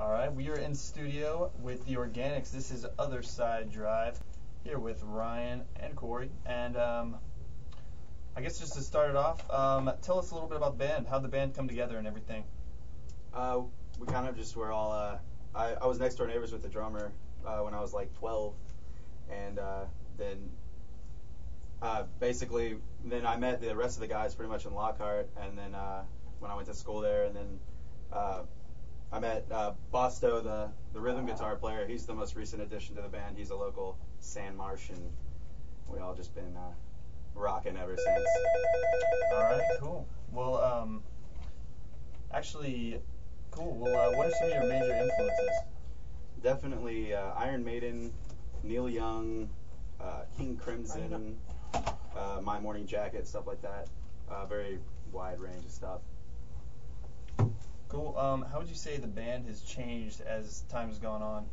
All right, we are in studio with the Organics. This is Other Side Drive here with Ryan and Corey. And I guess just to start it off, tell us a little bit about the band. How'd the band come together and everything? We kind of just were all, I was next door neighbors with the drummer when I was like 12. And then basically, then I met the rest of the guys pretty much in Lockhart. And then when I went to school there, and then I met Bosto, the rhythm guitar player. He's the most recent addition to the band. He's a local San Martian. We all just been rocking ever since. All right, cool. Well, actually, cool. Well, what are some of your major influences? Definitely Iron Maiden, Neil Young, King Crimson, My Morning Jacket, stuff like that. Very wide range of stuff. Cool. How would you say the band has changed as time has gone on?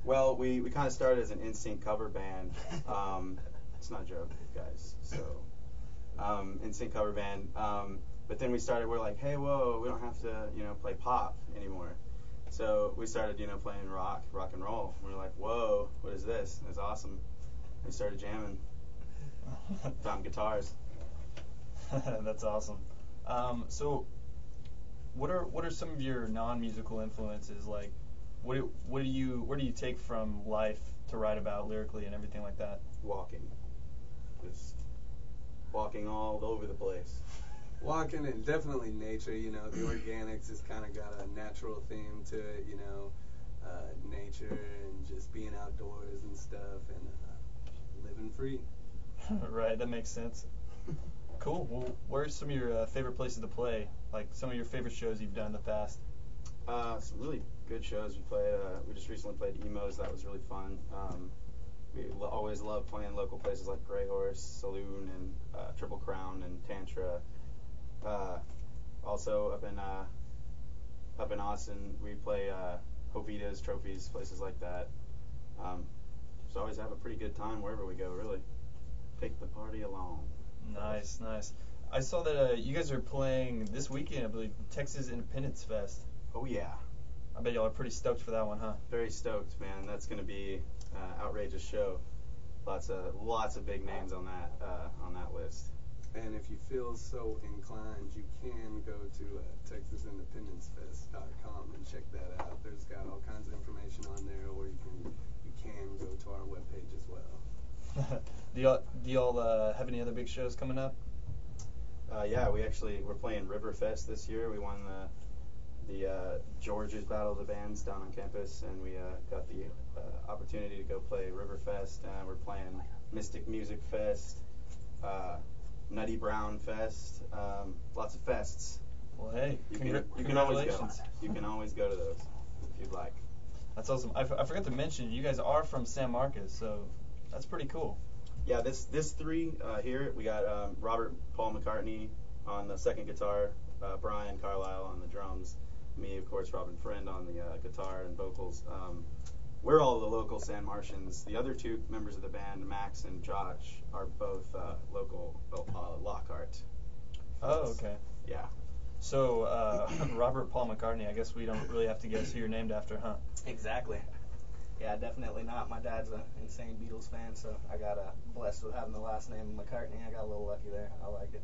Well, we kind of started as an NSYNC cover band. It's not a joke, guys. So, NSYNC cover band. But then we're like, hey, whoa, we don't have to, play pop anymore. So we started, playing rock and roll. We were like, whoa, what is this? It's awesome. We started jamming. Found guitars. That's awesome. So, what are some of your non-musical influences? Like, where do you take from life to write about lyrically and everything like that? Walking. Just walking all over the place. Walking and definitely nature, the Organics has kind of got a natural theme to it, nature and just being outdoors and stuff and living free. Right, that makes sense. Cool. Well, where are some of your favorite places to play? Like some of your favorite shows you've done in the past? Some really good shows we played. We just recently played Emos. That was really fun. We always love playing local places like Grey Horse, Saloon, and Triple Crown and Tantra. Also up in Austin, we play Jovita's, Trophies, places like that. Just always have a pretty good time wherever we go. Really, take the party along. Nice. I saw that you guys are playing this weekend, I believe, Texas Independence Fest. Oh yeah. I bet y'all are pretty stoked for that one, huh? Very stoked, man. That's gonna be an outrageous show. Lots of big names on that list. And if you feel so inclined, you can go to TexasIndependenceFest.com and check that out. There's got all kinds of information on there, or you can go to our webpage as well. Do y'all have any other big shows coming up? Yeah, we're playing Riverfest this year. We won the George's Battle of the Bands down on campus, and we got the opportunity to go play Riverfest. We're playing Mystic Music Fest, Nutty Brown Fest, lots of fests. Well, hey, you can congratulations. You can always go to those if you'd like. That's awesome. I forgot to mention, you guys are from San Marcos, so that's pretty cool. Yeah, this three here, we got Robert Paul McCartney on the second guitar, Brian Carlisle on the drums, me, of course, Robin Friend on the guitar and vocals. We're all the local San Martians. The other two members of the band, Max and Josh, are both local Lockhart. Oh, okay. Yeah. So, Robert Paul McCartney, I guess we don't really have to guess who you're named after, huh? Exactly. Yeah, definitely not. My dad's an insane Beatles fan, so I got blessed with having the last name McCartney. I got a little lucky there. I like it.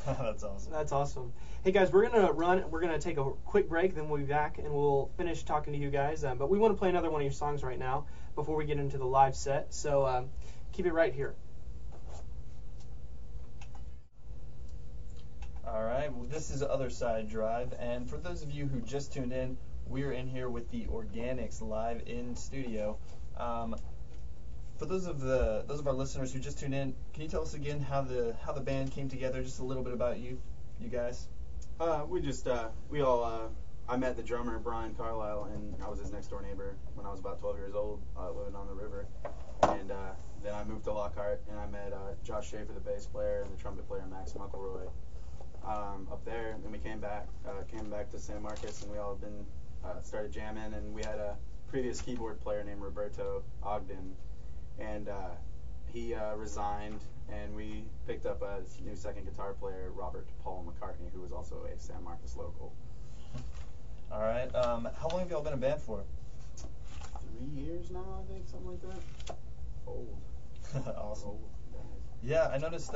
That's awesome. That's awesome. Hey guys, we're gonna take a quick break, then we'll be back and we'll finish talking to you guys. But we want to play another one of your songs right now before we get into the live set. So keep it right here. All right. Well, this is Other Side Drive, and for those of you who just tuned in, we're in here with the Organics live in studio. For those of our listeners who just tuned in, can you tell us again how the band came together? Just a little bit about you guys. I met the drummer Brian Carlisle, and I was his next door neighbor when I was about 12 years old, living on the river. And then I moved to Lockhart, and I met Josh Schaefer, the bass player, and the trumpet player Max McElroy up there. And then we came back to San Marcos, and we all been started jamming. And we had a previous keyboard player named Roberto Ogden, and he resigned, and we picked up a new second guitar player, Robert Paul McCartney, who was also a San Marcos local. All right. How long have y'all been a band for? 3 years now, I think, something like that. Old. Awesome. Old. Yeah, I noticed,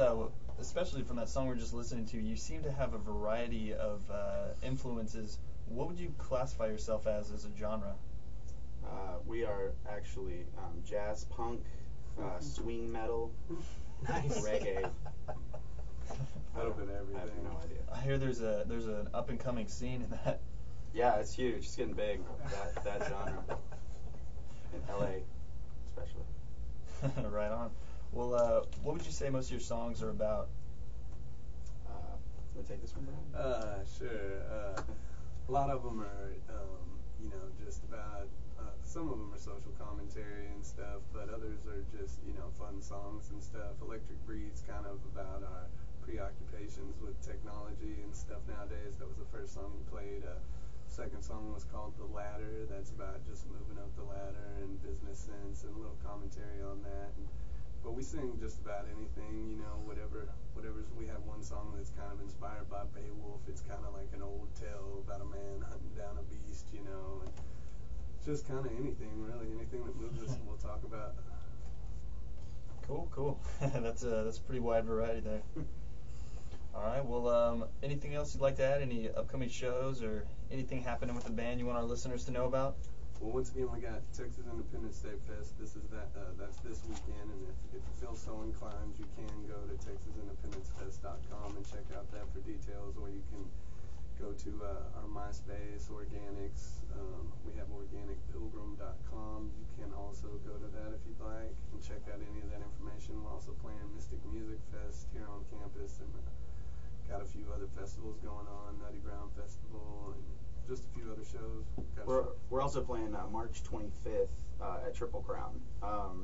especially from that song we were just listening to, you seem to have a variety of influences. What would you classify yourself as a genre? We are actually jazz punk, swing metal, Nice. reggae. A little bit of everything. I have no idea. I hear there's an up and coming scene in that. Yeah, it's huge. It's getting big. That genre in LA, especially. Right on. Well, what would you say most of your songs are about? Want to take this one, Brian? Sure. A lot of them are, just about. Some of them are social commentary and stuff, but others are just, fun songs and stuff. Electric Breed's kind of about our preoccupations with technology and stuff nowadays. That was the first song we played. Second song was called The Ladder. That's about just moving up the ladder and business sense and a little commentary on that. But we sing just about anything, whatever. We have one song that's kind of inspired by Beowulf. It's kind of like an old tale about a man hunting down a beast, and just kind of anything, really. Anything that moves us, we'll talk about. Cool. That's a pretty wide variety there. All right. Well, anything else you'd like to add? Any upcoming shows or anything happening with the band you want our listeners to know about? Well, once again, we got Texas Independence Day Fest. That's this weekend, and if you feel so inclined, you can go to TexasIndependenceFest.com and check out that for details, or you can go to our MySpace, Organics. We have OrganicPilgrim.com. You can also go to that if you'd like and check out any of that information. We're also playing Mystic Music Fest here on campus, and got a few other festivals going on, Nutty Brown Festival, and just a few other shows. We're also playing March 25th at Triple Crown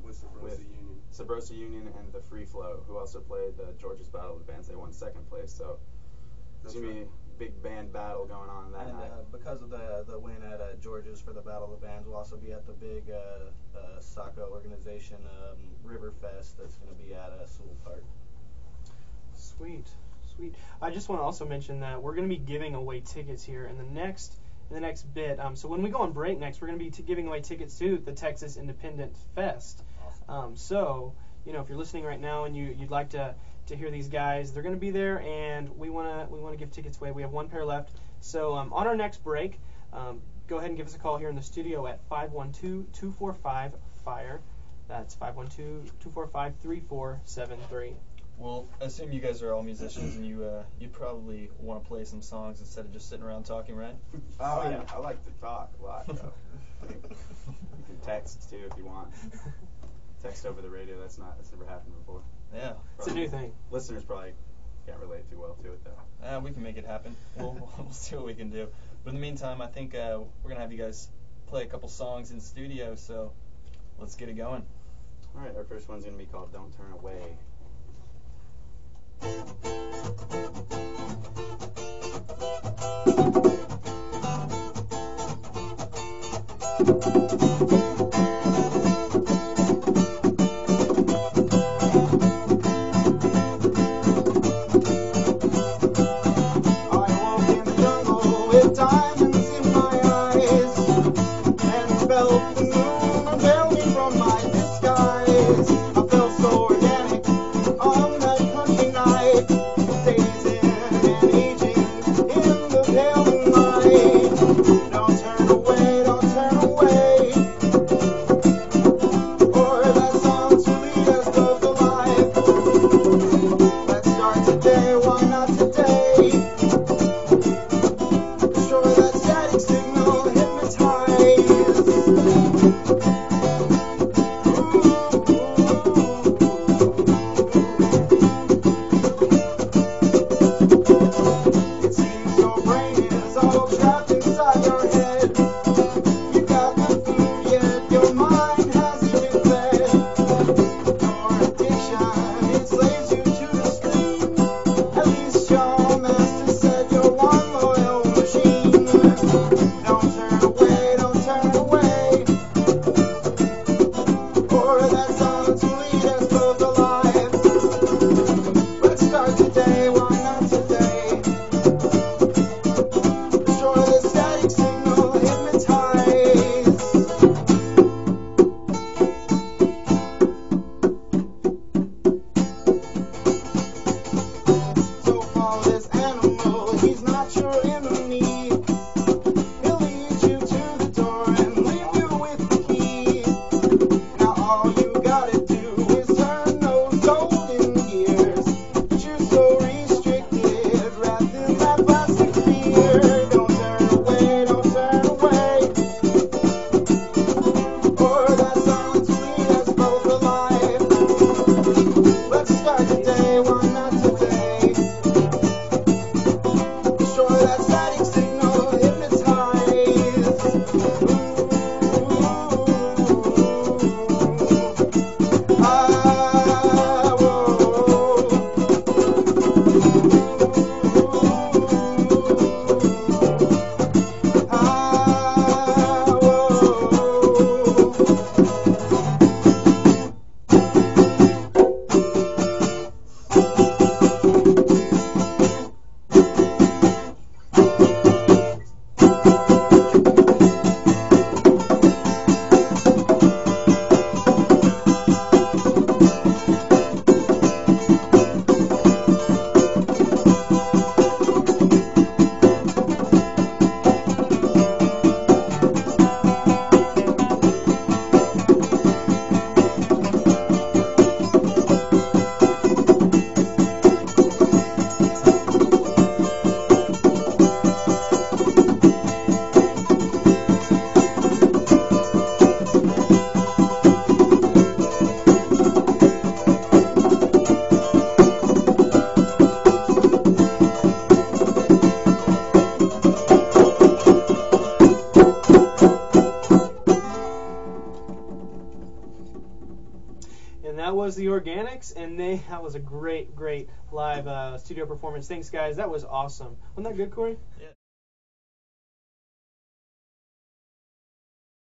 with Sabrosa Union and the Free Flow, who also played the Georgia's Battle of the Bands. They won second place, so it's going to be a big band battle going on that night. Because of the win at Georgia's for the Battle of the Bands, we'll also be at the big soccer organization River Fest that's going to be at Sewell Park. Sweet. I just want to also mention that we're going to be giving away tickets here in the next bit. So when we go on break next, we're going to be giving away tickets to the Texas Independent Fest. Awesome. So if you're listening right now and you'd like to hear these guys, they're going to be there, and we want to give tickets away. We have one pair left. So on our next break, go ahead and give us a call here in the studio at 512-245-FIRE. That's 512-245-3473. Well, I assume you guys are all musicians, and you probably want to play some songs instead of just sitting around talking, right? Oh, yeah. I like to talk a lot, though. You can text, too, if you want. Text over the radio, that's never happened before. Yeah. It's a new thing. Listeners probably can't relate too well to it, though. We can make it happen. We'll see what we can do. But in the meantime, I think we're going to have you guys play a couple songs in studio, so let's get it going. All right, our first one's going to be called Don't Turn Away. Sure, the static signal And that was the Organics, and that was a great live studio performance. Thanks, guys. That was awesome. Wasn't that good, Corey? Yeah.